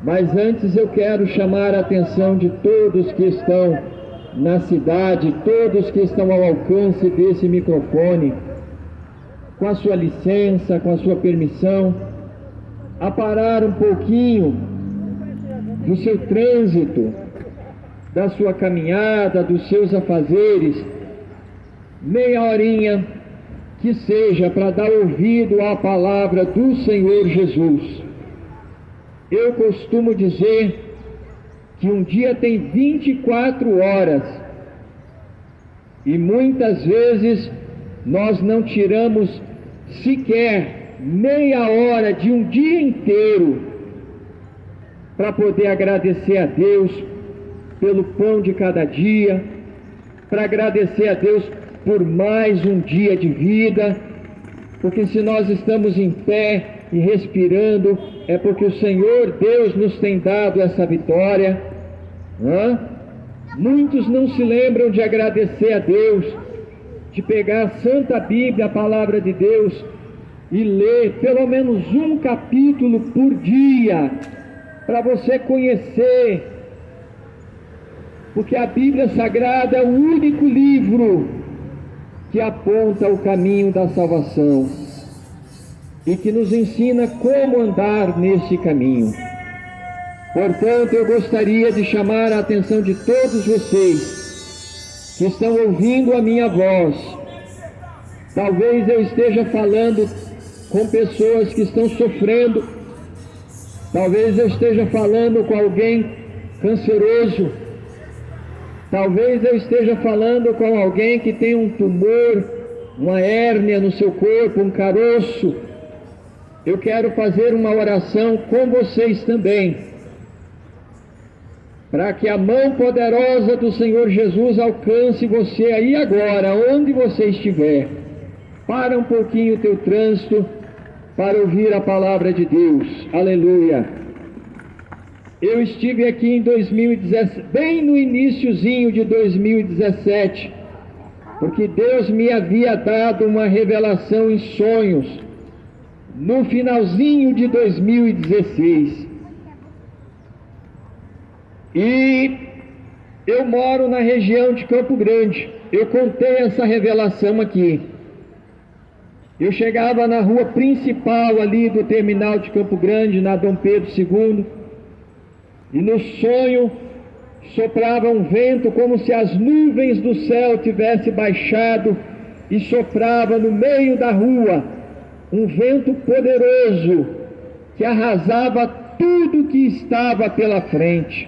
Mas antes eu quero chamar a atenção de todos que estão na cidade, todos que estão ao alcance desse microfone, com a sua licença, com a sua permissão, a parar um pouquinho do seu trânsito, da sua caminhada, dos seus afazeres, meia horinha que seja para dar ouvido à palavra do Senhor Jesus. Eu costumo dizer que um dia tem 24 horas e muitas vezes nós não tiramos sequer meia hora de um dia inteiro para poder agradecer a Deus pelo pão de cada dia, para agradecer a Deus por mais um dia de vida, porque se nós estamos em pé e respirando, é porque o Senhor Deus nos tem dado essa vitória. Muitos não se lembram de agradecer a Deus, de pegar a Santa Bíblia, a Palavra de Deus, e ler pelo menos um capítulo por dia, para você conhecer, porque a Bíblia Sagrada é o único livro que aponta o caminho da salvação e que nos ensina como andar nesse caminho. Portanto, eu gostaria de chamar a atenção de todos vocês que estão ouvindo a minha voz. Talvez eu esteja falando com pessoas que estão sofrendo, talvez eu esteja falando com alguém canceroso, talvez eu esteja falando com alguém que tem um tumor, uma hérnia no seu corpo, um caroço. Eu quero fazer uma oração com vocês também, para que a mão poderosa do Senhor Jesus alcance você aí agora, onde você estiver. Para um pouquinho o teu trânsito para ouvir a palavra de Deus. Aleluia. Eu estive aqui em 2017, bem no iniciozinho de 2017, porque Deus me havia dado uma revelação em sonhos no finalzinho de 2016. E eu moro na região de Campo Grande. Eu contei essa revelação aqui. Eu chegava na rua principal ali do terminal de Campo Grande, na Dom Pedro II, e no sonho soprava um vento como se as nuvens do céu tivessem baixado e soprava no meio da rua um vento poderoso que arrasava tudo que estava pela frente.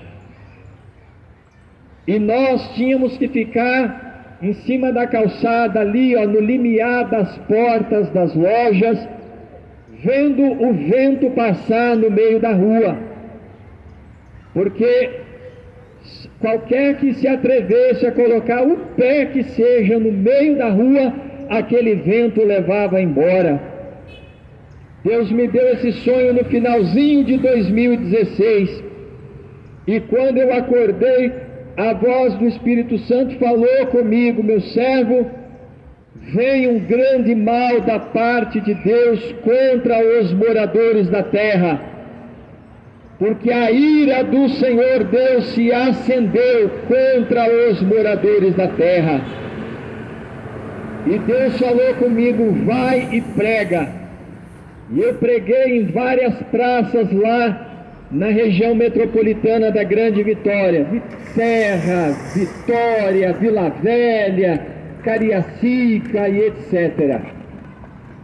E nós tínhamos que ficar em cima da calçada ali, no limiar das portas das lojas, vendo o vento passar no meio da rua, porque qualquer que se atrevesse a colocar o pé que seja no meio da rua, aquele vento levava embora. Deus me deu esse sonho no finalzinho de 2016, e quando eu acordei, a voz do Espírito Santo falou comigo: meu servo, vem um grande mal da parte de Deus contra os moradores da terra, porque a ira do Senhor Deus se acendeu contra os moradores da terra. E Deus falou comigo: vai e prega. E eu preguei em várias praças lá na região metropolitana da Grande Vitória, Serra, Vitória, Vila Velha, Cariacica e etc.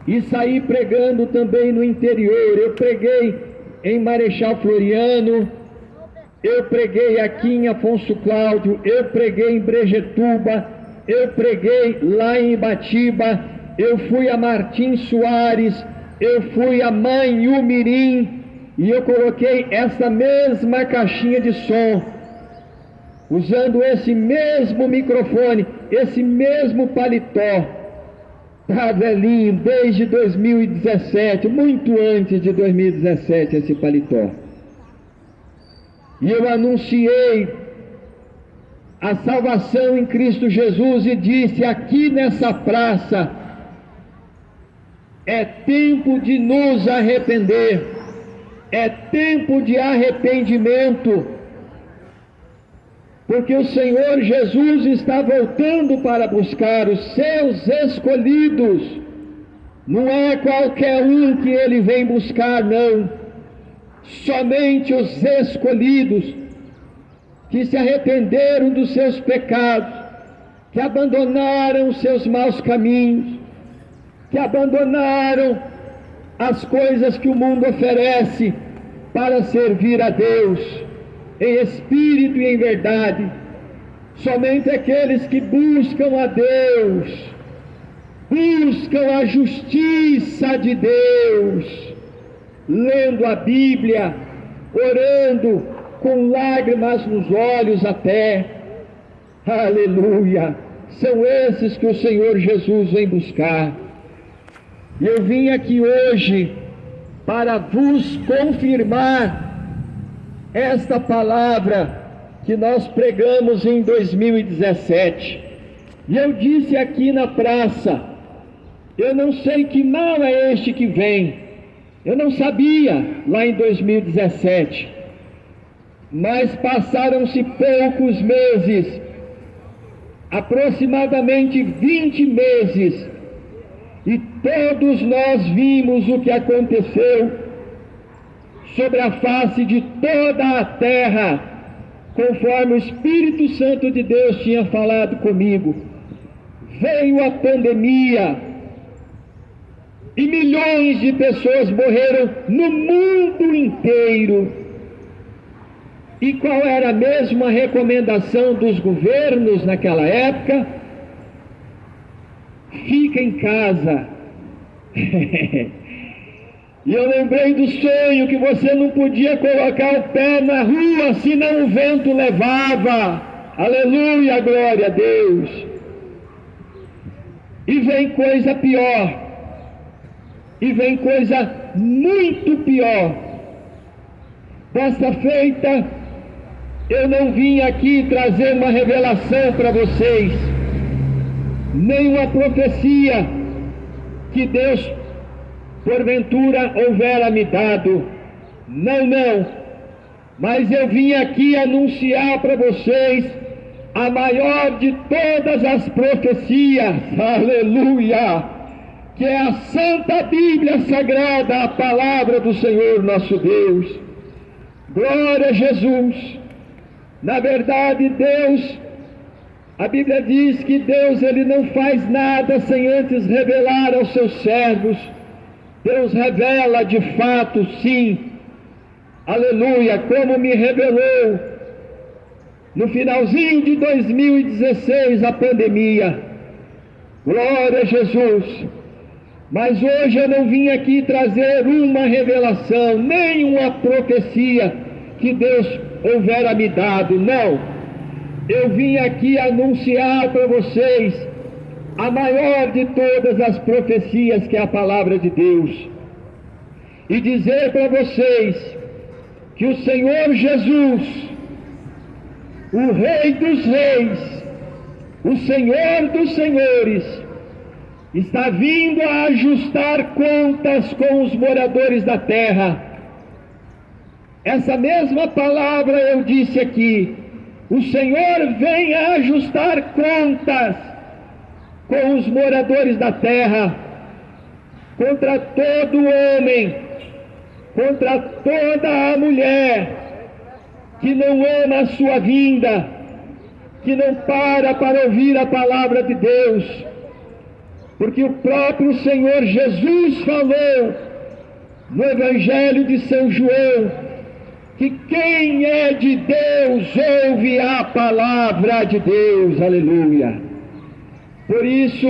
E saí pregando também no interior. Eu preguei em Marechal Floriano, eu preguei aqui em Afonso Cláudio, eu preguei em Brejetuba, eu preguei lá em Ibatiba, eu fui a Martins Soares, eu fui a Manhumirim, e eu coloquei essa mesma caixinha de som, usando esse mesmo microfone, esse mesmo paletó, tá velhinho, desde 2017, muito antes de 2017 esse paletó. E eu anunciei a salvação em Cristo Jesus e disse aqui nessa praça: é tempo de nos arrepender. É tempo de arrependimento, porque o Senhor Jesus está voltando para buscar os seus escolhidos. Não é qualquer um que ele vem buscar, não. Somente os escolhidos, que se arrependeram dos seus pecados, que abandonaram os seus maus caminhos, que abandonaram as coisas que o mundo oferece para servir a Deus, em espírito e em verdade. Somente aqueles que buscam a Deus, buscam a justiça de Deus, lendo a Bíblia, orando, com lágrimas nos olhos até, aleluia, são esses que o Senhor Jesus vem buscar. E eu vim aqui hoje para vos confirmar esta palavra que nós pregamos em 2017. E eu disse aqui na praça, eu não sei que mal é este que vem. Eu não sabia lá em 2017, mas passaram-se poucos meses, aproximadamente 20 meses, e todos nós vimos o que aconteceu sobre a face de toda a terra, conforme o Espírito Santo de Deus tinha falado comigo. Veio a pandemia e milhões de pessoas morreram no mundo inteiro. E qual era a mesma recomendação dos governos naquela época? Fica em casa. E eu lembrei do sonho que você não podia colocar o pé na rua, senão o vento levava. Aleluia, glória a Deus. E vem coisa pior. E vem coisa muito pior. Desta feita, eu não vim aqui trazer uma revelação para vocês, nem uma profecia que Deus, porventura, houvera me dado. Não, não. Mas eu vim aqui anunciar para vocês a maior de todas as profecias. Aleluia! Que é a Santa Bíblia Sagrada, a palavra do Senhor nosso Deus. Glória a Jesus. Na verdade, Deus, a Bíblia diz que Deus, ele não faz nada sem antes revelar aos seus servos. Deus revela de fato, sim, aleluia, como me revelou no finalzinho de 2016 a pandemia. Glória a Jesus. Mas hoje eu não vim aqui trazer uma revelação, nem uma profecia que Deus houvera me dado, não. Eu vim aqui anunciar para vocês a maior de todas as profecias, que é a palavra de Deus, e dizer para vocês que o Senhor Jesus, o Rei dos Reis, o Senhor dos Senhores, está vindo a ajustar contas com os moradores da terra. Essa mesma palavra eu disse aqui. O Senhor vem a ajustar contas com os moradores da terra, contra todo homem, contra toda a mulher que não ama a sua vinda, que não para ouvir a palavra de Deus, porque o próprio Senhor Jesus falou no Evangelho de São João que quem é de Deus ouve a palavra de Deus, aleluia. Por isso,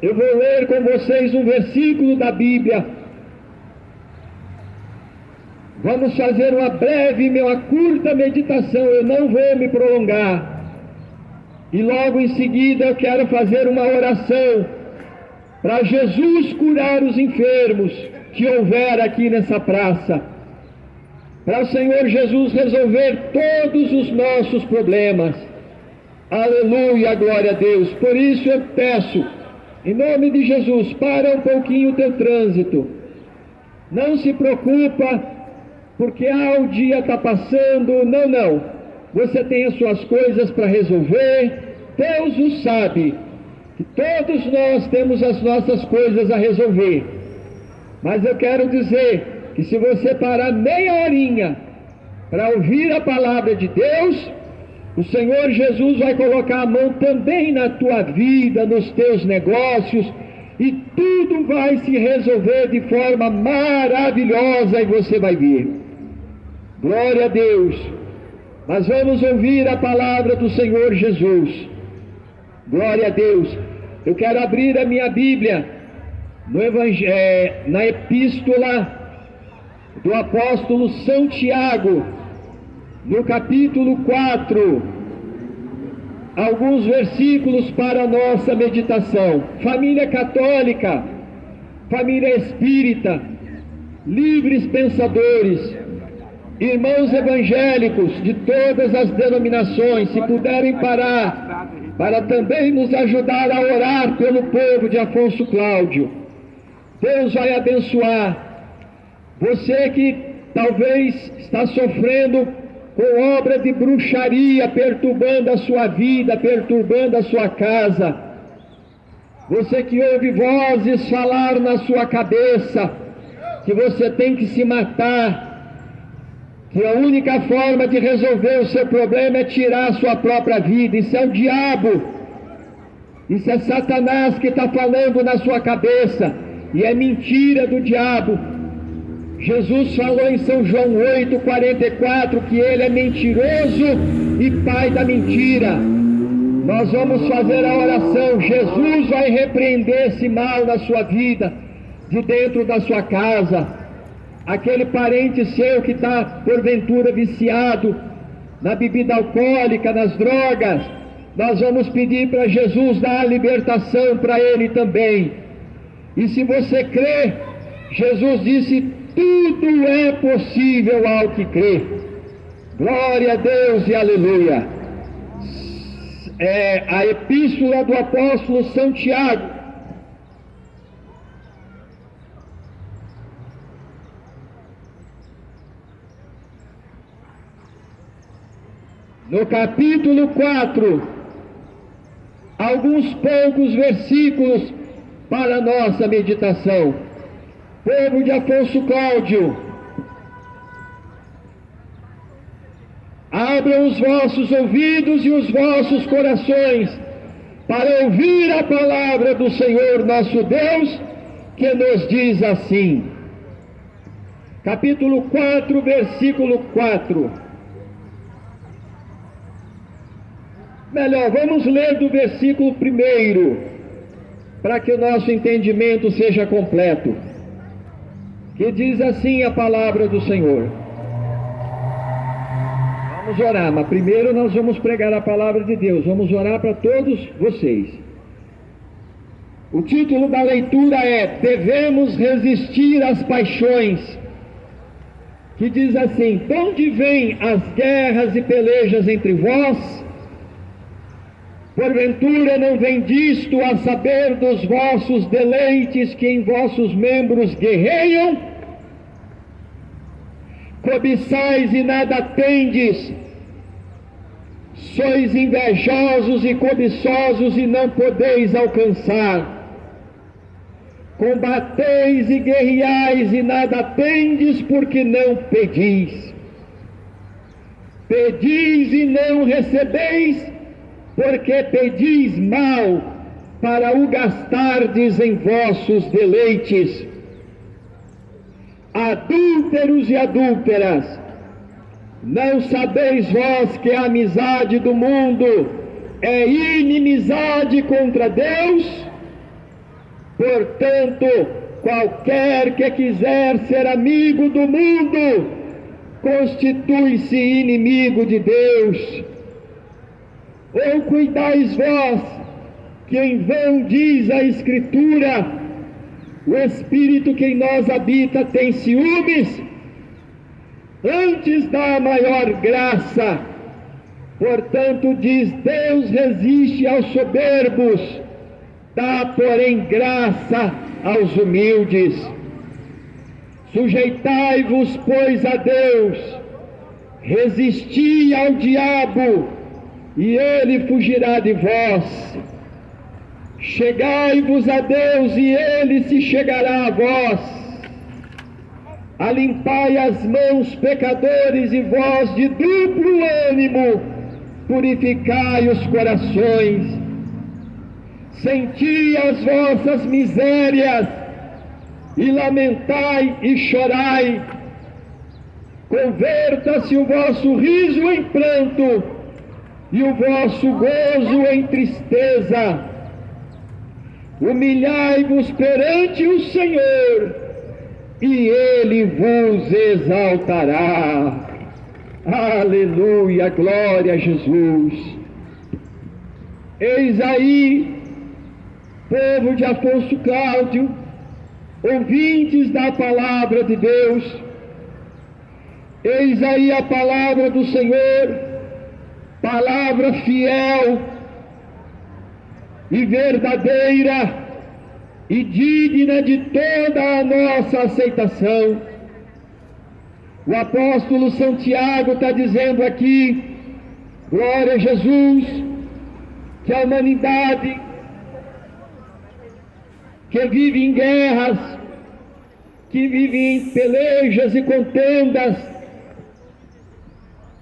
eu vou ler com vocês um versículo da Bíblia. Vamos fazer uma breve, uma curta meditação, eu não vou me prolongar. E logo em seguida eu quero fazer uma oração para Jesus curar os enfermos que houver aqui nessa praça. Para o Senhor Jesus resolver todos os nossos problemas. Aleluia, glória a Deus. Por isso eu peço, em nome de Jesus, para um pouquinho o teu trânsito. Não se preocupa porque o dia está passando. Não, não. Você tem as suas coisas para resolver. Deus o sabe, que todos nós temos as nossas coisas a resolver. Mas eu quero dizer que se você parar meia horinha para ouvir a palavra de Deus, o Senhor Jesus vai colocar a mão também na tua vida, nos teus negócios, e tudo vai se resolver de forma maravilhosa e você vai ver. Glória a Deus. Mas vamos ouvir a palavra do Senhor Jesus. Glória a Deus. Eu quero abrir a minha Bíblia na epístola do apóstolo São Tiago, no capítulo 4, alguns versículos para a nossa meditação. Família católica, família espírita, livres pensadores, irmãos evangélicos de todas as denominações, se puderem parar para também nos ajudar a orar pelo povo de Afonso Cláudio. Deus vai abençoar você que talvez está sofrendo com obra de bruxaria, perturbando a sua vida, perturbando a sua casa. Você que ouve vozes falar na sua cabeça que você tem que se matar, que a única forma de resolver o seu problema é tirar a sua própria vida. Isso é o diabo, isso é Satanás que está falando na sua cabeça, e é mentira do diabo. Jesus falou em São João 8,44 que ele é mentiroso e pai da mentira. Nós vamos fazer a oração. Jesus vai repreender esse mal na sua vida, de dentro da sua casa. Aquele parente seu que está porventura viciado na bebida alcoólica, nas drogas, nós vamos pedir para Jesus dar a libertação para ele também. E se você crê, Jesus disse: tudo é possível ao que crê. Glória a Deus e aleluia. É a epístola do apóstolo São Tiago, no capítulo 4, alguns poucos versículos para a nossa meditação. Povo de Afonso Cláudio, abram os vossos ouvidos e os vossos corações para ouvir a palavra do Senhor nosso Deus, que nos diz assim. Capítulo 4, versículo 4. Melhor, vamos ler do versículo 1, para que o nosso entendimento seja completo. Que diz assim a palavra do Senhor. Vamos orar, mas primeiro nós vamos pregar a palavra de Deus. Vamos orar para todos vocês. O título da leitura é: Devemos resistir às paixões. Que diz assim: de onde vêm as guerras e pelejas entre vós? Porventura não vem disto, a saber dos vossos deleites que em vossos membros guerreiam? Cobiçais e nada tendes, sois invejosos e cobiçosos e não podeis alcançar. Combateis e guerreais e nada tendes, porque não pedis. Pedis e não recebeis, porque pedis mal, para o gastardes em vossos deleites. Adúlteros e adúlteras, não sabeis vós que a amizade do mundo é inimizade contra Deus? Portanto, qualquer que quiser ser amigo do mundo, constitui-se inimigo de Deus. Ou cuidais vós, que em vão diz a Escritura, o Espírito que em nós habita tem ciúmes? Antes dá maior graça. Portanto, diz Deus, resiste aos soberbos, dá, porém, graça aos humildes. Sujeitai-vos, pois, a Deus, resisti ao diabo, e ele fugirá de vós. Chegai-vos a Deus, e ele se chegará a vós. Alimpai as mãos, pecadores, e vós de duplo ânimo, purificai os corações. Senti as vossas misérias, e lamentai e chorai. Converta-se o vosso riso em pranto, e o vosso gozo em tristeza. Humilhai-vos perante o Senhor, e Ele vos exaltará. Aleluia, glória a Jesus. Eis aí, povo de Afonso Cláudio, ouvintes da palavra de Deus, eis aí a palavra do Senhor, palavra fiel e verdadeira e digna de toda a nossa aceitação. O apóstolo Santiago está dizendo aqui, glória a Jesus, que a humanidade que vive em guerras, que vive em pelejas e contendas,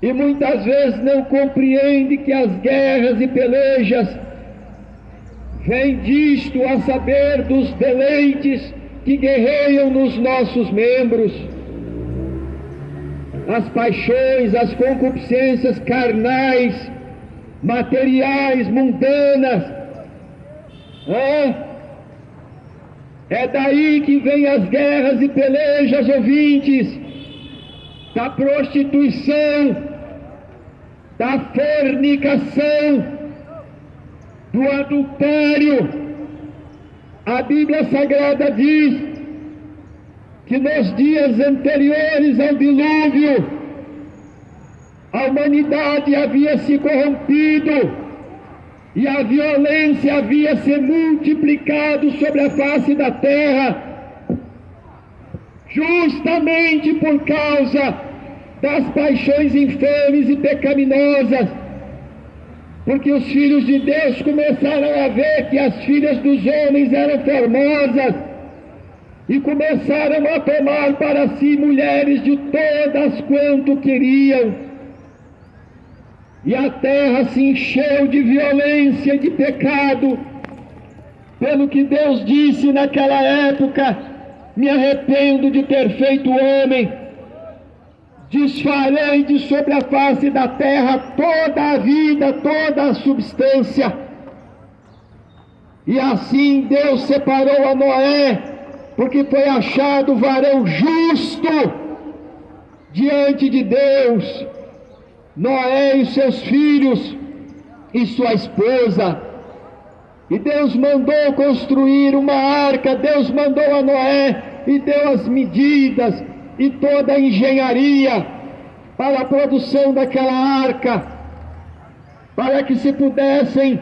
e muitas vezes não compreende que as guerras e pelejas vêm disto, a saber, dos deleites que guerreiam nos nossos membros, as paixões, as concupiscências carnais, materiais, mundanas. É daí que vêm as guerras e pelejas, ouvintes, da prostituição, da fornicação, do adultério. A Bíblia Sagrada diz que nos dias anteriores ao dilúvio, a humanidade havia se corrompido e a violência havia se multiplicado sobre a face da terra, justamente por causa das paixões infames e pecaminosas, porque os filhos de Deus começaram a ver que as filhas dos homens eram formosas e começaram a tomar para si mulheres de todas quanto queriam. E a terra se encheu de violência e de pecado, pelo que Deus disse naquela época: me arrependo de ter feito homem, desfarei de sobre a face da terra toda a vida, toda a substância. E assim Deus separou a Noé, porque foi achado varão justo diante de Deus. Noé e seus filhos e sua esposa. E Deus mandou construir uma arca, Deus mandou a Noé e deu as medidas e toda a engenharia para a produção daquela arca, para que se pudessem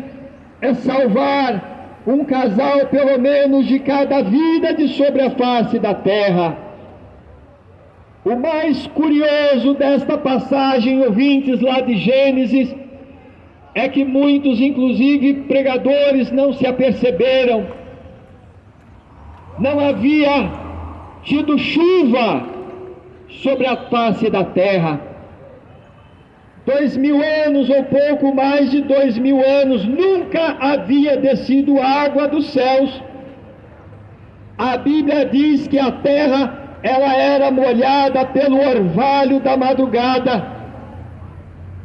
salvar um casal pelo menos de cada vida de sobre a face da terra. O mais curioso desta passagem, ouvintes, lá de Gênesis, é que muitos, inclusive pregadores, não se aperceberam. Não havia tido chuva sobre a face da terra. 2000 anos ou pouco mais de 2000 anos, nunca havia descido água dos céus. A Bíblia diz que a terra, ela era molhada pelo orvalho da madrugada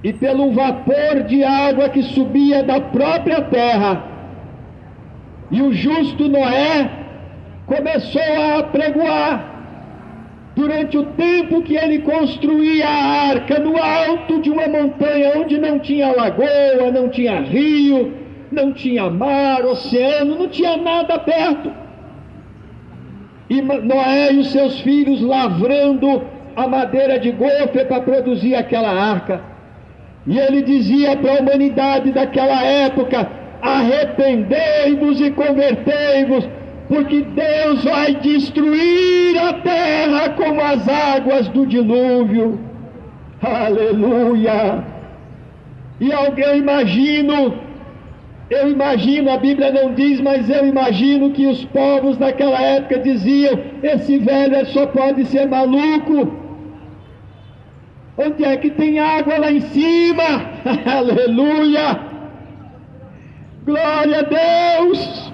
e pelo vapor de água que subia da própria terra. E o justo Noé começou a apregoar, durante o tempo que ele construía a arca no alto de uma montanha onde não tinha lagoa, não tinha rio, não tinha mar, oceano, não tinha nada perto. E Noé e os seus filhos lavrando a madeira de gofre para produzir aquela arca. E ele dizia para a humanidade daquela época: arrependei-vos e convertei-vos, porque Deus vai destruir a terra como as águas do dilúvio. Aleluia! E alguém eu imagino, a Bíblia não diz, mas eu imagino que os povos daquela época diziam: esse velho só pode ser maluco. Onde é que tem água lá em cima? Aleluia! Glória a Deus!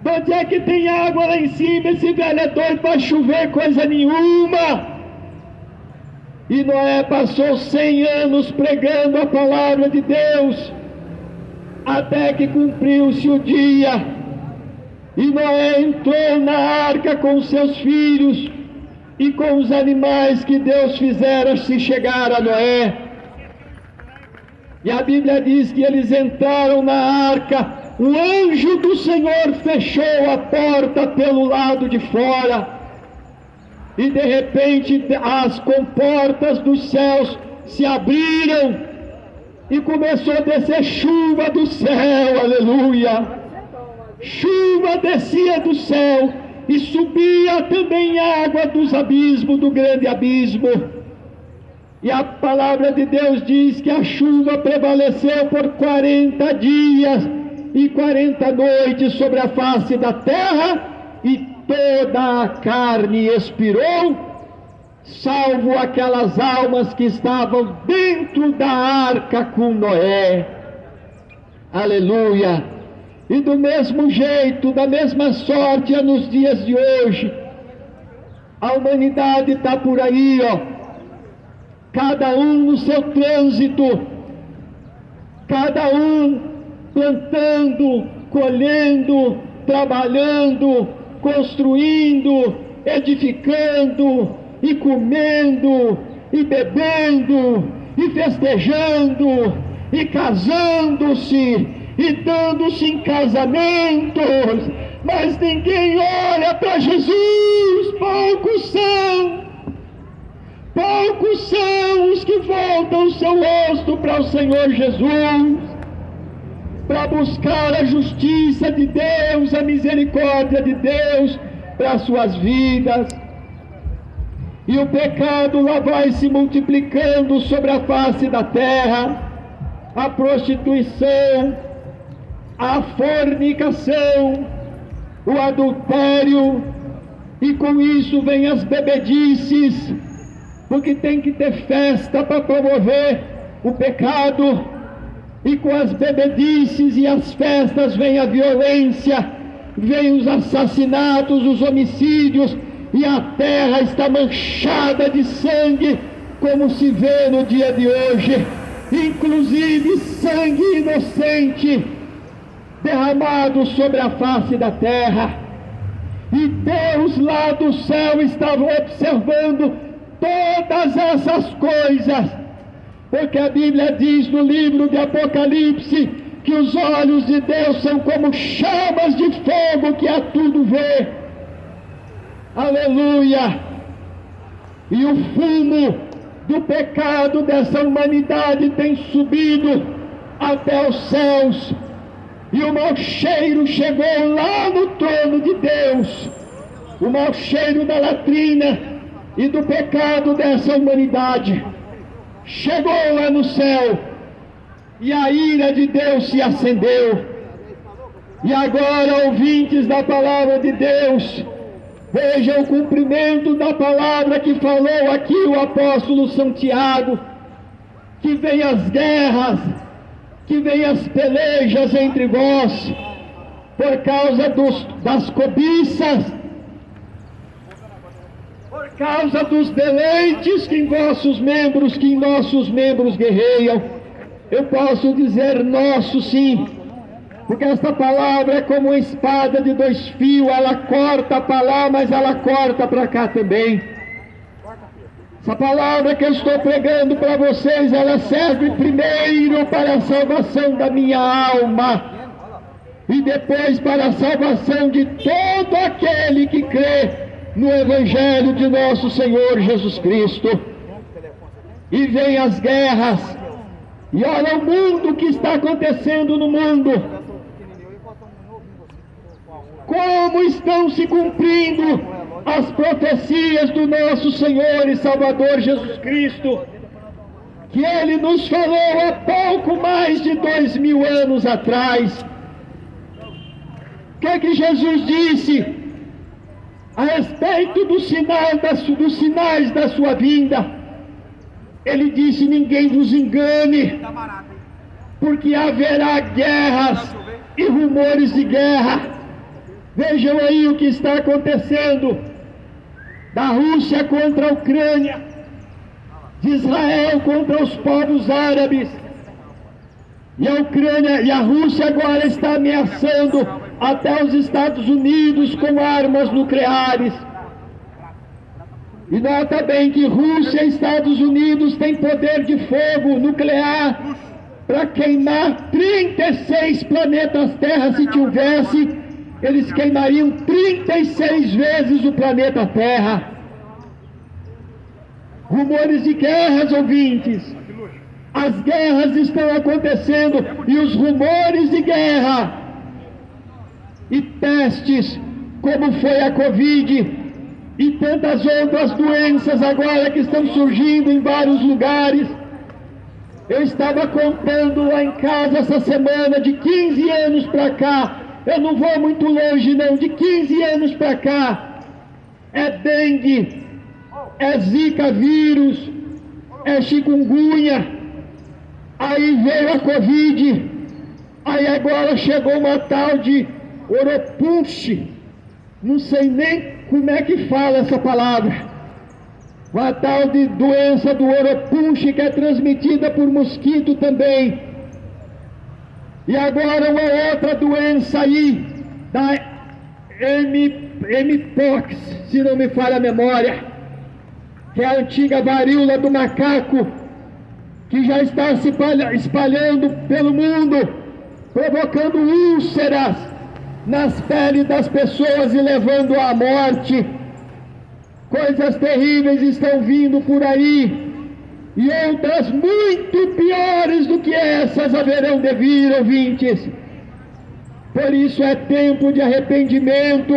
Onde é que tem água lá em cima? Esse velho é doido para chover coisa nenhuma. E Noé passou 100 anos pregando a palavra de Deus, até que cumpriu-se o dia, e Noé entrou na arca com seus filhos e com os animais que Deus fizera se chegar a Noé. E a Bíblia diz que eles entraram na arca, o anjo do Senhor fechou a porta pelo lado de fora, e de repente as comportas dos céus se abriram, e começou a descer chuva do céu, aleluia! Chuva descia do céu, e subia também água dos abismos, do grande abismo. E a palavra de Deus diz que a chuva prevaleceu por 40 dias e 40 noites sobre a face da terra, e toda a carne expirou, salvo aquelas almas que estavam dentro da arca com Noé. Aleluia! E do mesmo jeito, da mesma sorte, é nos dias de hoje. A humanidade está por aí, cada um no seu trânsito, cada um plantando, colhendo, trabalhando, construindo, edificando, e comendo, e bebendo, e festejando, e casando-se, e dando-se em casamentos, mas ninguém olha para Jesus. Poucos são os que voltam o seu rosto para o Senhor Jesus, para buscar a justiça de Deus, a misericórdia de Deus para as suas vidas. E o pecado lá vai se multiplicando sobre a face da terra, a prostituição, a fornicação, o adultério, e com isso vem as bebedices, porque tem que ter festa para promover o pecado, e com as bebedices e as festas vem a violência, vem os assassinatos, os homicídios, e a terra está manchada de sangue, como se vê no dia de hoje, inclusive sangue inocente derramado sobre a face da terra. E Deus lá do céu estava observando todas essas coisas, porque a Bíblia diz no livro de Apocalipse que os olhos de Deus são como chamas de fogo que a tudo vê. Aleluia! E o fumo do pecado dessa humanidade tem subido até os céus, e o mau cheiro chegou lá no trono de Deus, o mau cheiro da latrina e do pecado dessa humanidade chegou lá no céu, e a ira de Deus se acendeu. E agora, ouvintes da palavra de Deus, vejam o cumprimento da palavra que falou aqui o apóstolo Santiago, que vem as guerras, que vem as pelejas entre vós, por causa das cobiças, por causa dos deleites que em nossos membros guerreiam. Eu posso dizer nosso sim, porque esta palavra é como uma espada de 2 fios, ela corta para lá, mas ela corta para cá também. Essa palavra que eu estou pregando para vocês, ela serve primeiro para a salvação da minha alma, e depois para a salvação de todo aquele que crê no Evangelho de nosso Senhor Jesus Cristo. E vem as guerras, e olha o mundo que está acontecendo no mundo. como estão se cumprindo as profecias do nosso Senhor e Salvador Jesus Cristo, que Ele nos falou há pouco mais de 2000 anos atrás. O que é que Jesus disse a respeito dos sinais da sua vinda? Ele disse: ninguém vos engane, porque haverá guerras e rumores de guerra. Vejam aí o que está acontecendo, da Rússia contra a Ucrânia, de Israel contra os povos árabes, e a Ucrânia e a Rússia agora está ameaçando até os Estados Unidos com armas nucleares. E nota bem que Rússia e Estados Unidos têm poder de fogo nuclear para queimar 36 planetas Terra. Se tivesse, eles queimariam 36 vezes o planeta Terra. Rumores de guerras, ouvintes. As guerras estão acontecendo, e os rumores de guerra e pestes, como foi a Covid e tantas outras doenças agora que estão surgindo em vários lugares. Eu estava contando lá em casa essa semana, de 15 anos para cá, eu não vou muito longe não, de 15 anos para cá, é dengue, é zika vírus, é chikungunya, aí veio a Covid, aí agora chegou uma tal de oropunche, não sei nem como é que fala essa palavra, uma tal de doença do oropunche, que é transmitida por mosquito também. E agora uma outra doença aí, da Mpox, se não me falha a memória, que é a antiga varíola do macaco, que já está se espalhando pelo mundo, provocando úlceras nas peles das pessoas e levando à morte. Coisas terríveis estão vindo por aí, e outras muito piores do que essas haverão de vir, ouvintes. Por isso é tempo de arrependimento,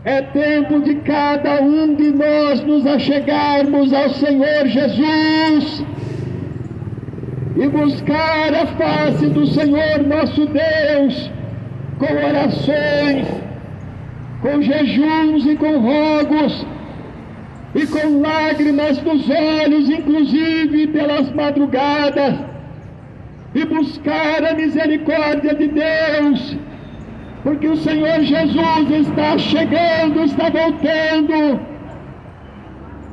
é tempo de cada um de nós nos achegarmos ao Senhor Jesus e buscar a face do Senhor nosso Deus, com orações, com jejuns e com rogos, e com lágrimas nos olhos, inclusive pelas madrugadas, e buscar a misericórdia de Deus, porque o Senhor Jesus está chegando, está voltando.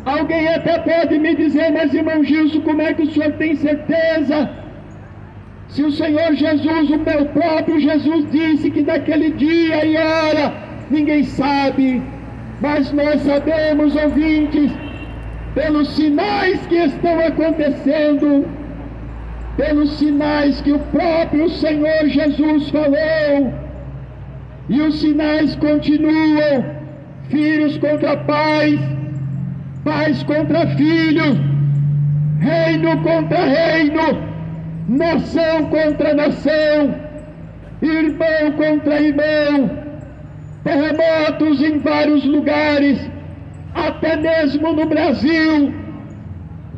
Alguém até pode me dizer: mas irmão Gilson, como é que o senhor tem certeza? Se o Senhor Jesus, o meu próprio Jesus, disse que naquele dia e hora ninguém sabe, mas nós sabemos, ouvintes, pelos sinais que estão acontecendo, pelos sinais que o próprio Senhor Jesus falou, e os sinais continuam: filhos contra pais, pais contra filhos, reino contra reino, nação contra nação, irmão contra irmão, terremotos em vários lugares, até mesmo no Brasil.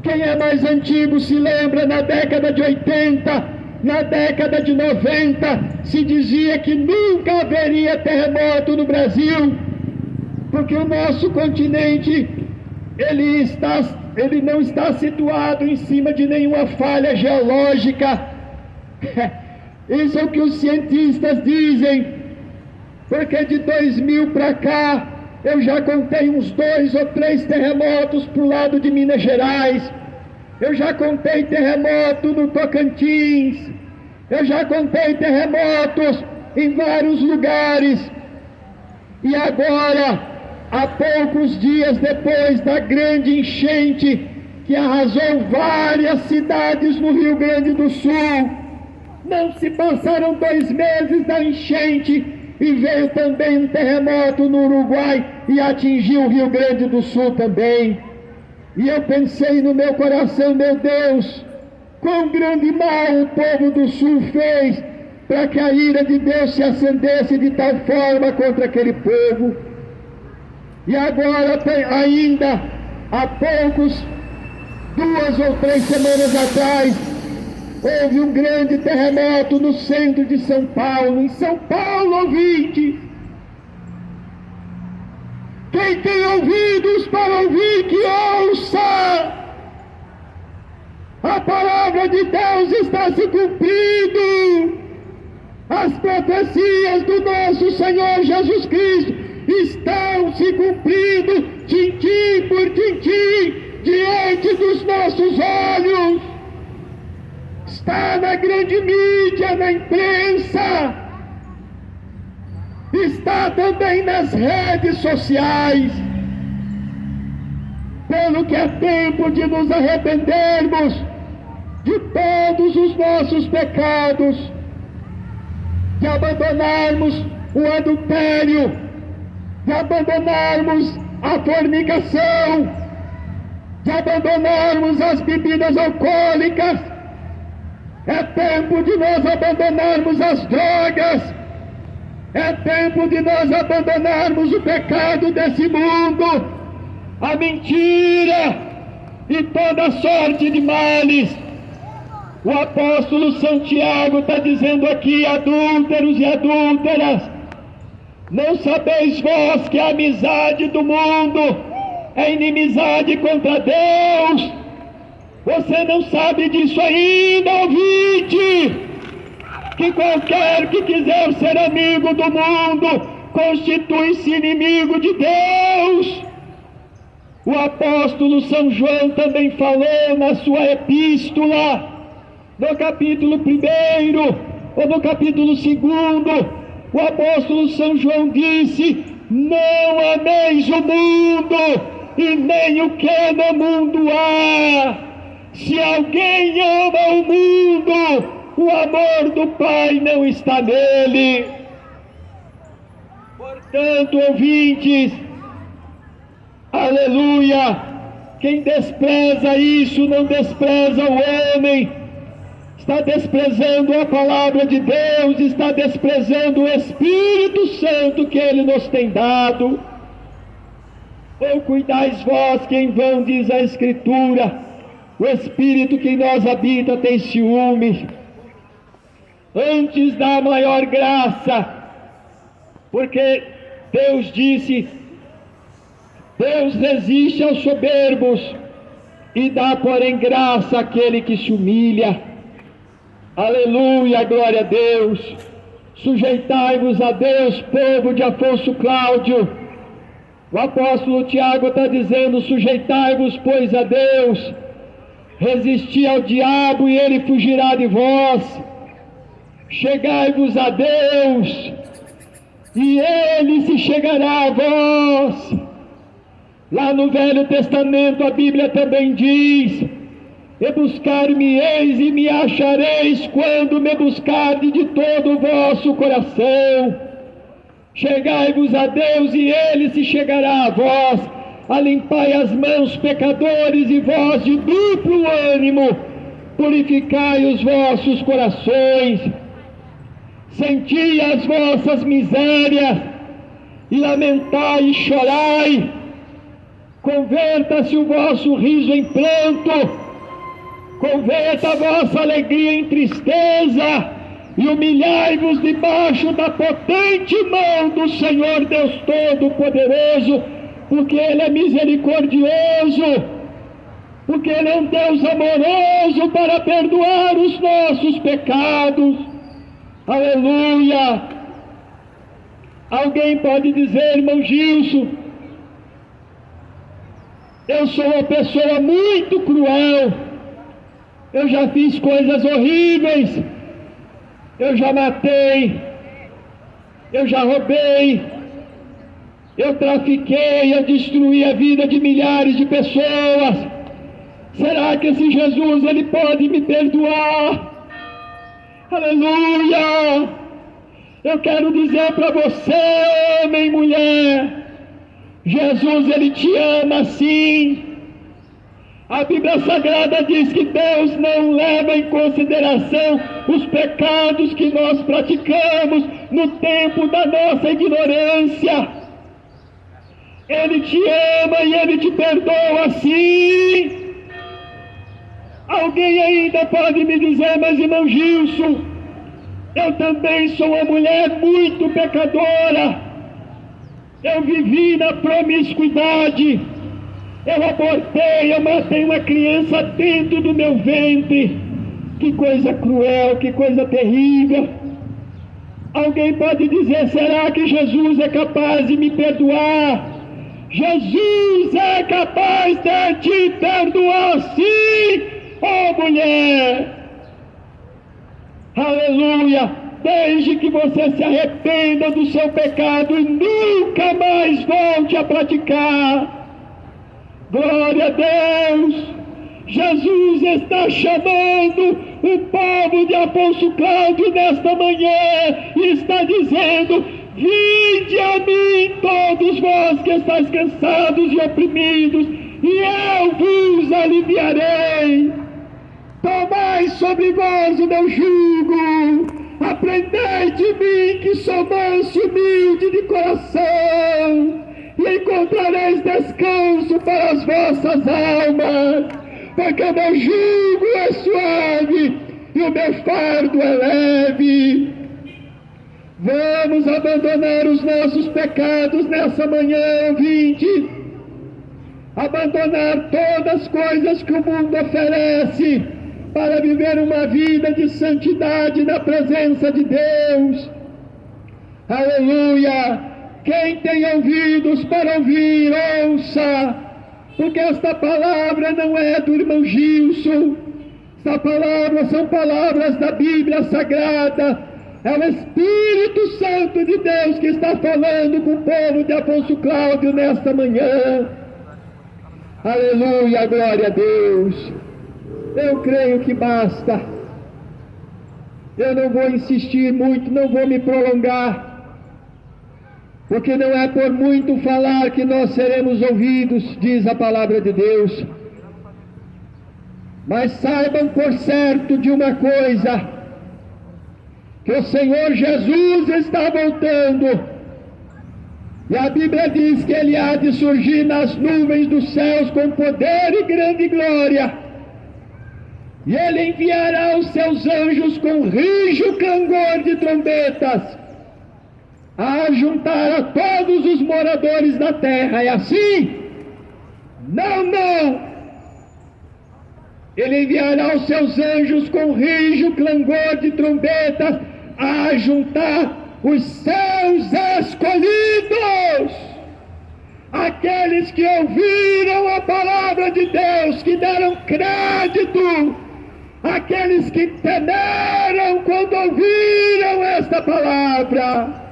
Quem é mais antigo se lembra, na década de 80, na década de 90, se dizia que nunca haveria terremoto no Brasil, porque o nosso continente, ele não está situado em cima de nenhuma falha geológica. Isso é o que os cientistas dizem, porque de 2000 para cá, eu já contei uns 2 ou 3 terremotos para o lado de Minas Gerais, eu já contei terremoto no Tocantins, eu já contei terremotos em vários lugares, e agora, há poucos dias depois da grande enchente que arrasou várias cidades no Rio Grande do Sul, não se passaram 2 meses da enchente e veio também um terremoto no Uruguai e atingiu o Rio Grande do Sul também. E eu pensei no meu coração: meu Deus, quão grande mal o povo do Sul fez para que a ira de Deus se acendesse de tal forma contra aquele povo. E agora, ainda há poucos, 2 ou 3 semanas atrás, houve um grande terremoto no centro de São Paulo. Em São Paulo, ouvinte, quem tem ouvidos para ouvir, que ouça! A palavra de Deus está se cumprindo. As profecias do nosso Senhor Jesus Cristo estão se cumprindo, tintim por tintim, diante dos nossos olhos. Está na grande mídia, na imprensa, está também nas redes sociais. Pelo que é tempo de nos arrependermos de todos os nossos pecados, de abandonarmos o adultério, de abandonarmos a fornicação, de abandonarmos as bebidas alcoólicas. É tempo de nós abandonarmos as drogas. É tempo de nós abandonarmos o pecado desse mundo, a mentira e toda sorte de males. O apóstolo Santiago está dizendo aqui: adúlteros e adúlteras, não sabeis vós que a amizade do mundo é inimizade contra Deus? Você não sabe disso ainda, ouvinte? Que qualquer que quiser ser amigo do mundo constitui-se inimigo de Deus. O apóstolo São João também falou na sua epístola, no capítulo 1 ou no capítulo 2, o apóstolo São João disse: não ameis o mundo e nem o que no mundo há. Se alguém ama o mundo, o amor do Pai não está nele. Portanto, ouvintes, aleluia, quem despreza isso não despreza o homem, está desprezando a palavra de Deus, está desprezando o Espírito Santo que Ele nos tem dado. Ou cuidais vós que em vão diz a Escritura, o Espírito que em nós habita tem ciúme. Antes da maior graça, porque Deus disse: Deus resiste aos soberbos e dá, porém, graça àquele que se humilha. Aleluia, glória a Deus. Sujeitai-vos a Deus, povo de Afonso Cláudio. O apóstolo Tiago está dizendo: sujeitai-vos, pois, a Deus, resisti ao diabo e ele fugirá de vós. Chegai-vos a Deus e ele se chegará a vós. Lá no Velho Testamento a Bíblia também diz: e buscar-me-eis e me achareis quando me buscardes de todo o vosso coração. Chegai-vos a Deus e ele se chegará a vós. Alimpai as mãos, pecadores, e vós de duplo ânimo, purificai os vossos corações. Senti as vossas misérias e lamentai e chorai. Converta-se o vosso riso em pranto, converta a vossa alegria em tristeza, e humilhai-vos debaixo da potente mão do Senhor Deus Todo-Poderoso, porque Ele é misericordioso, porque Ele é um Deus amoroso para perdoar os nossos pecados. Aleluia! Alguém pode dizer: irmão Gilson, eu sou uma pessoa muito cruel, eu já fiz coisas horríveis, eu já matei, eu já roubei, eu trafiquei, eu destruí a vida de milhares de pessoas. Será que esse Jesus, Ele pode me perdoar? Aleluia! Eu quero dizer para você, homem e mulher, Jesus, Ele te ama sim. A Bíblia Sagrada diz que Deus não leva em consideração os pecados que nós praticamos no tempo da nossa ignorância. Ele te ama e Ele te perdoa, sim. Alguém ainda pode me dizer: mas irmão Gilson, eu também sou uma mulher muito pecadora. Eu vivi na promiscuidade. Eu abortei, eu matei uma criança dentro do meu ventre. Que coisa cruel, que coisa terrível. Alguém pode dizer: será que Jesus é capaz de me perdoar? Jesus é capaz de te perdoar, sim, ó mulher. Aleluia. Desde que você se arrependa do seu pecado e nunca mais volte a praticar. Glória a Deus! Jesus está chamando o povo de Afonso Cláudio nesta manhã e está dizendo: vinde a mim todos vós que estáis cansados e oprimidos, e eu vos aliviarei. Tomai sobre vós o meu jugo, aprendei de mim que sou manso e humilde de coração, e encontrareis descanso para as vossas almas, porque o meu jugo é suave e o meu fardo é leve. Vamos abandonar os nossos pecados nessa manhã, ouvinte. Abandonar todas as coisas que o mundo oferece para viver uma vida de santidade na presença de Deus. Aleluia! Quem tem ouvidos para ouvir, ouça, porque esta palavra não é do irmão Gilson. Esta palavra são palavras da Bíblia Sagrada. É o Espírito Santo de Deus que está falando com o povo de Afonso Cláudio nesta manhã. Aleluia, glória a Deus. Eu creio que basta. Eu não vou insistir muito, não vou me prolongar, porque não é por muito falar que nós seremos ouvidos, diz a palavra de Deus. Mas saibam por certo de uma coisa, que o Senhor Jesus está voltando, e a Bíblia diz que Ele há de surgir nas nuvens dos céus com poder e grande glória, e Ele enviará os seus anjos com rijo clangor de trombetas, a juntar a todos os moradores da terra. É assim? Não, não! Ele enviará os seus anjos com rijo clangor de trombetas, a juntar os seus escolhidos, aqueles que ouviram a palavra de Deus, que deram crédito, aqueles que temeram quando ouviram esta palavra,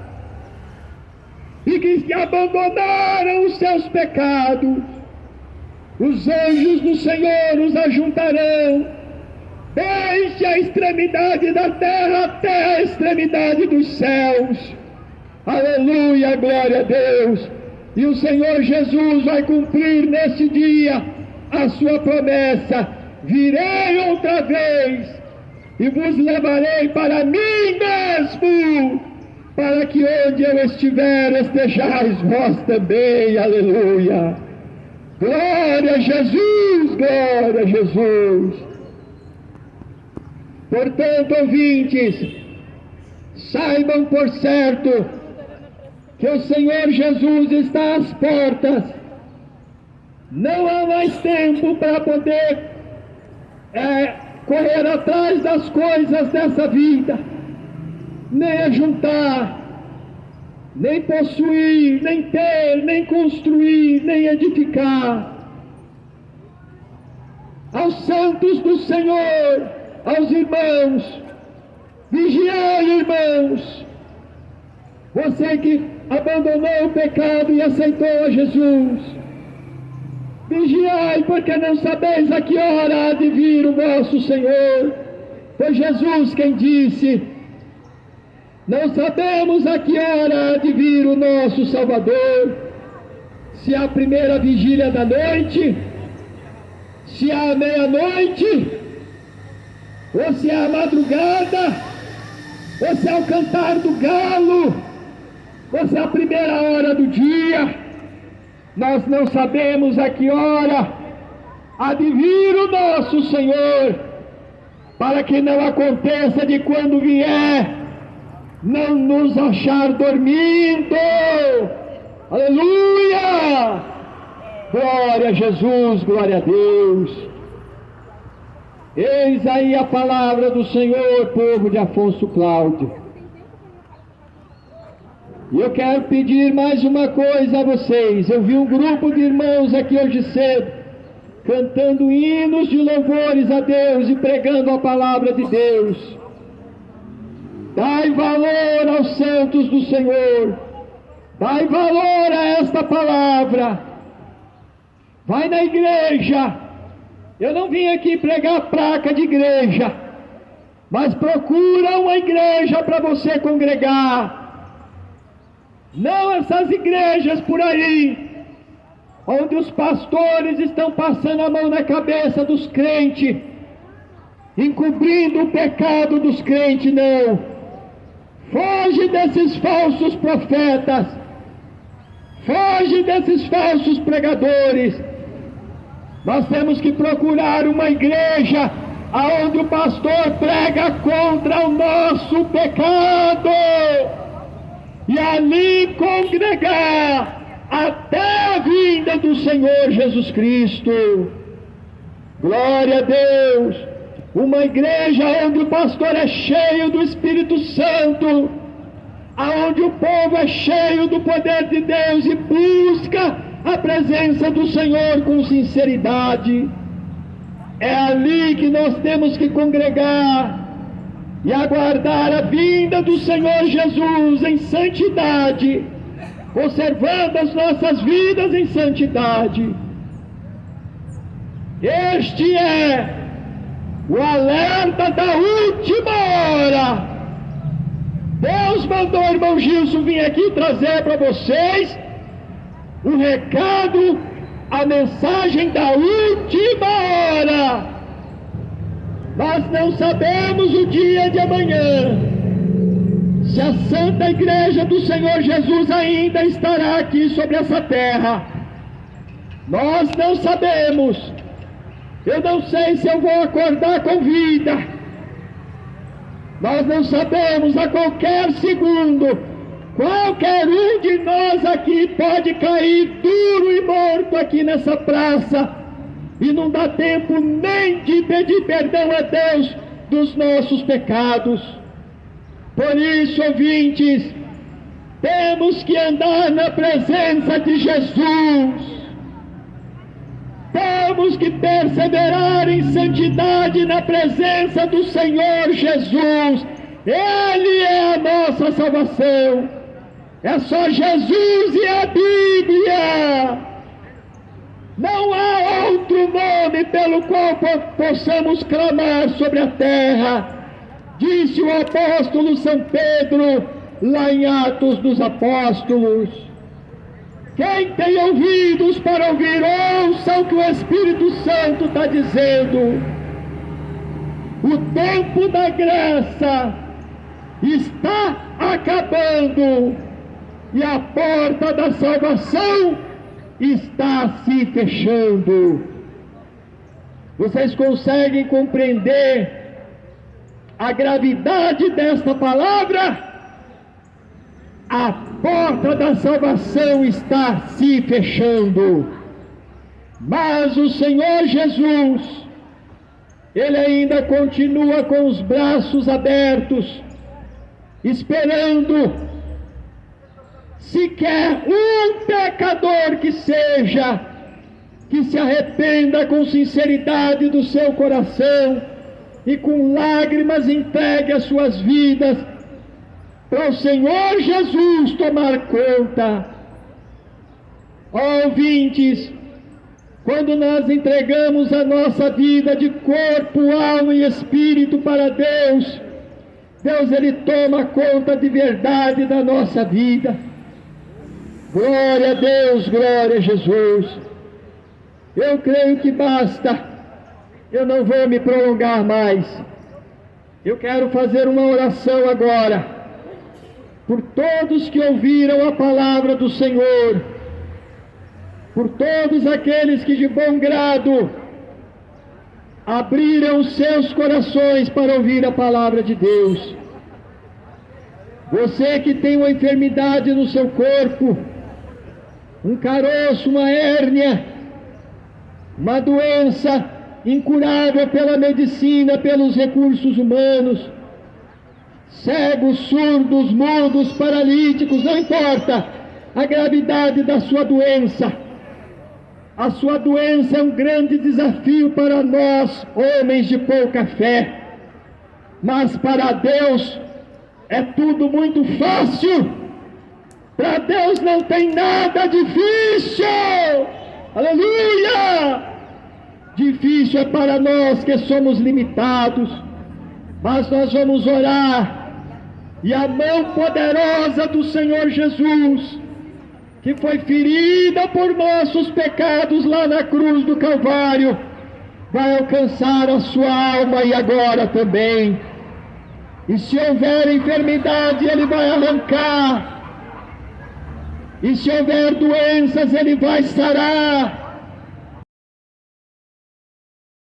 e que abandonaram os seus pecados. Os anjos do Senhor os ajuntarão, desde a extremidade da terra até a extremidade dos céus. Aleluia, glória a Deus. E o Senhor Jesus vai cumprir nesse dia a sua promessa: virei outra vez e vos levarei para mim mesmo, para que onde eu estiver estejais vós também. Aleluia. Glória a Jesus, glória a Jesus. Portanto, ouvintes, saibam por certo que o Senhor Jesus está às portas. Não há mais tempo para poder correr atrás das coisas dessa vida, nem ajuntar, nem possuir, nem ter, nem construir, nem edificar. Aos santos do Senhor, aos irmãos, vigiai, irmãos, você que abandonou o pecado e aceitou a Jesus, vigiai, porque não sabeis a que hora há de vir o vosso Senhor. Foi Jesus quem disse: não sabemos a que hora há de vir o nosso Salvador, se é a primeira vigília da noite, se é a meia-noite, ou se é a madrugada, ou se é o cantar do galo, ou se é a primeira hora do dia. Nós não sabemos a que hora há de vir o nosso Senhor, para que não aconteça de quando vier, não nos achar dormindo. Aleluia! Glória a Jesus, glória a Deus. Eis aí a palavra do Senhor, povo de Afonso Cláudio. E eu quero pedir mais uma coisa a vocês. Eu vi um grupo de irmãos aqui hoje cedo, cantando hinos de louvores a Deus e pregando a palavra de Deus. Dai valor aos santos do Senhor. Dai valor a esta palavra. Vai na igreja. Eu não vim aqui pregar placa de igreja, mas procura uma igreja para você congregar. Não essas igrejas por aí, onde os pastores estão passando a mão na cabeça dos crentes, encobrindo o pecado dos crentes, não. Foge desses falsos profetas, foge desses falsos pregadores. Nós temos que procurar uma igreja onde o pastor prega contra o nosso pecado, e ali congregar até a vinda do Senhor Jesus Cristo. Glória a Deus! Uma igreja onde o pastor é cheio do Espírito Santo, aonde o povo é cheio do poder de Deus e busca a presença do Senhor com sinceridade. É ali que nós temos que congregar e aguardar a vinda do Senhor Jesus em santidade, conservando as nossas vidas em santidade. Este é o alerta da última hora. Deus mandou o irmão Gilson vir aqui trazer para vocês o recado, a mensagem da última hora. Nós não sabemos o dia de amanhã, se a Santa Igreja do Senhor Jesus ainda estará aqui sobre essa terra. Nós não sabemos. Eu não sei se eu vou acordar com vida. Nós não sabemos, a qualquer segundo, qualquer um de nós aqui pode cair duro e morto aqui nessa praça, e não dá tempo nem de pedir perdão a Deus dos nossos pecados. Por isso, ouvintes, temos que andar na presença de Jesus. Temos que perseverar em santidade na presença do Senhor Jesus. Ele é a nossa salvação. É só Jesus e a Bíblia. Não há outro nome pelo qual possamos clamar sobre a terra, disse o apóstolo São Pedro, lá em Atos dos Apóstolos. Quem tem ouvidos para ouvir, ouça o que o Espírito Santo está dizendo. O tempo da graça está acabando e a porta da salvação está se fechando. Vocês conseguem compreender a gravidade desta palavra? A porta da salvação está se fechando. Mas o Senhor Jesus, Ele ainda continua com os braços abertos, esperando sequer um pecador que seja, que se arrependa com sinceridade do seu coração e com lágrimas entregue as suas vidas para o Senhor Jesus tomar conta. Ouvintes, quando nós entregamos a nossa vida de corpo, alma e espírito para Deus, Deus Ele toma conta de verdade da nossa vida. Glória a Deus, glória a Jesus. Eu creio que basta Eu não vou me prolongar mais. Eu quero fazer uma oração agora por todos que ouviram a palavra do Senhor, por todos aqueles que de bom grado abriram seus corações para ouvir a palavra de Deus. Você que tem uma enfermidade no seu corpo, um caroço, uma hérnia, uma doença incurável pela medicina, pelos recursos humanos, cegos, surdos, mudos, paralíticos, não importa a gravidade da sua doença. A sua doença é um grande desafio para nós, homens de pouca fé, mas para Deus é tudo muito fácil. Para Deus não tem nada difícil. Aleluia! Difícil é para nós que somos limitados, mas nós vamos orar, e a mão poderosa do Senhor Jesus, que foi ferida por nossos pecados lá na cruz do Calvário, vai alcançar a sua alma e agora também. E se houver enfermidade, Ele vai arrancar. E se houver doenças, Ele vai sarar.